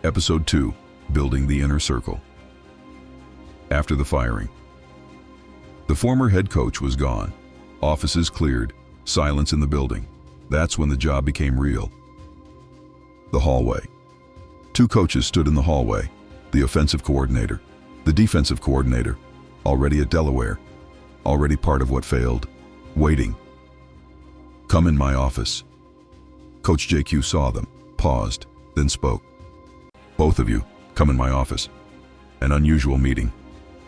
Episode 2, Building the Inner Circle. After the firing, the former head coach was gone. Offices cleared, silence in the building. That's when the job became real. The hallway. Two coaches stood in the hallway, the offensive coordinator, the defensive coordinator, already at Delaware, already part of what failed, waiting. "Come in my office." Coach JQ saw them, paused, then spoke. "Both of you, come in my office." An unusual meeting.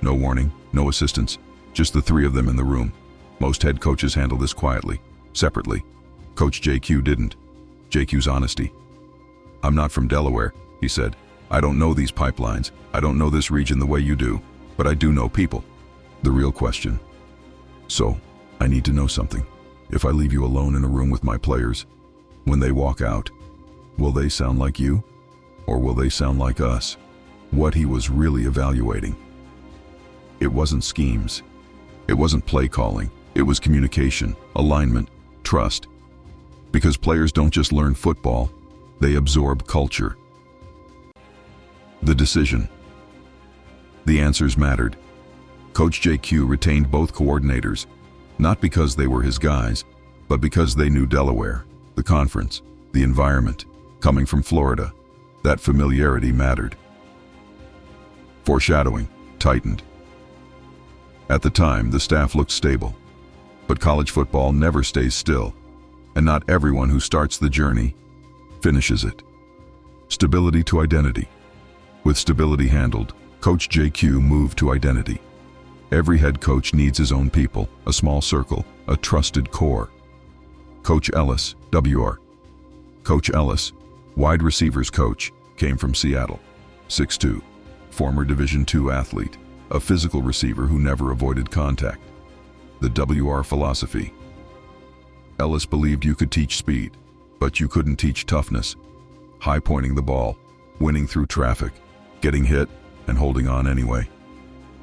No warning, no assistants, just the three of them in the room. Most head coaches handle this quietly, separately. Coach JQ didn't. JQ's honesty. "I'm not from Delaware," he said. "I don't know these pipelines. I don't know this region the way you do, but I do know people." The real question. "So, I need to know something. If I leave you alone in a room with my players, when they walk out, will they sound like you? Or will they sound like us?" What he was really evaluating. It wasn't schemes. It wasn't play calling. It was communication, alignment, trust. Because players don't just learn football, they absorb culture. The decision. The answers mattered. Coach JQ retained both coordinators, not because they were his guys, but because they knew Delaware, the conference, the environment. Coming from Florida, that familiarity mattered. Foreshadowing tightened. At the time, the staff looked stable. But college football never stays still, and not everyone who starts the journey finishes it. Stability to identity. With stability handled, Coach JQ moved to identity. Every head coach needs his own people, a small circle, a trusted core. Coach Ellis, WR. Coach Ellis, wide receivers coach, came from Seattle. 6'2", former Division II athlete, a physical receiver who never avoided contact. The WR philosophy. Ellis believed you could teach speed, but you couldn't teach toughness. High pointing the ball, winning through traffic, getting hit, and holding on anyway.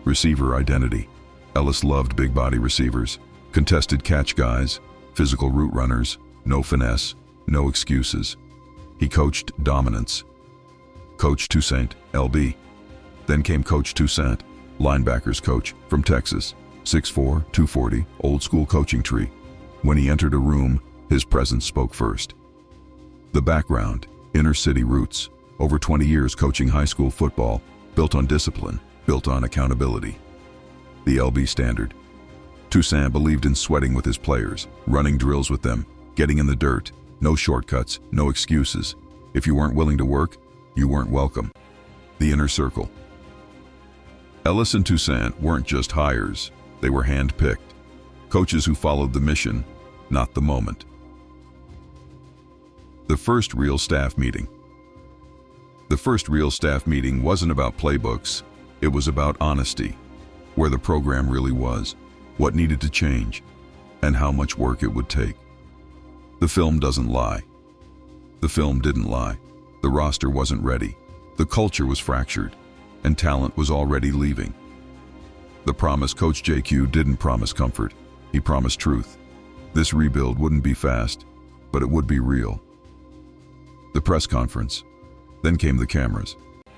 Receiver identity. Ellis loved big body receivers, contested catch guys, physical route runners, no finesse, no excuses. He coached dominance. Coach Toussaint, LB. Then came Coach Toussaint, linebackers coach from Texas, 6'4", 240, old school coaching tree. When he entered a room, his presence spoke first. The background, inner city roots, over 20 years coaching high school football, built on discipline, built on accountability. The LB standard. Toussaint believed in sweating with his players, running drills with them, getting in the dirt, no shortcuts, no excuses. If you weren't willing to work, you weren't welcome. The inner circle. Ellis and Toussaint weren't just hires, they were hand-picked. Coaches who followed the mission, not the moment. The first real staff meeting. The first real staff meeting wasn't about playbooks, it was about honesty, where the program really was, what needed to change, and how much work it would take. The film doesn't lie. The film didn't lie. The roster wasn't ready. The culture was fractured, and talent was already leaving. The promise. Coach JQ didn't promise comfort. He promised truth. This rebuild wouldn't be fast, but it would be real. The press conference. Then came the cameras.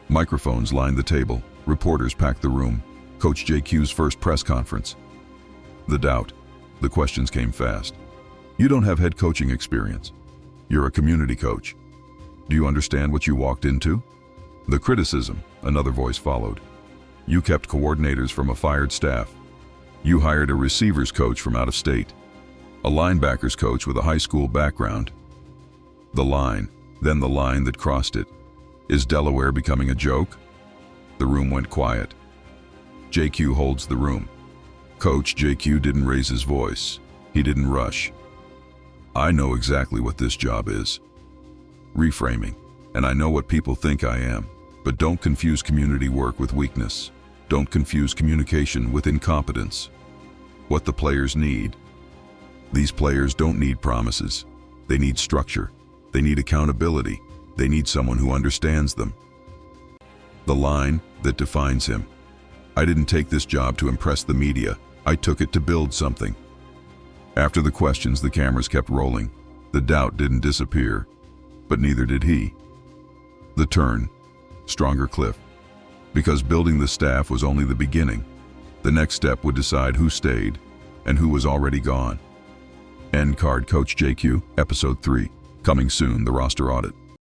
Microphones lined the table. Reporters packed the room. Coach JQ's first press conference. The doubt. The questions came fast. "You don't have head coaching experience. You're a community coach. Do you understand what you walked into?" The criticism. Another voice followed. "You kept coordinators from a fired staff. You hired a receivers coach from out of state. A linebackers coach with a high school background." The line, then the line that crossed it. Is Delaware becoming a joke? The room went quiet. JQ holds the room. Coach JQ didn't raise his voice. He didn't rush. "I know exactly what this job is. Reframing. And I know what people think I am. But don't confuse community work with weakness. Don't confuse communication with incompetence. What the players need. These players don't need promises. They need structure. They need accountability. They need someone who understands them." The line that defines him. "I didn't take this job to impress the media. I took it to build something." After the questions, the cameras kept rolling. The doubt didn't disappear, but neither did he. The turn. stronger Cliff. Because building the staff was only the beginning. The next step would decide who stayed and who was already gone. End card. Coach JQ, Episode 3. Coming soon, the roster audit.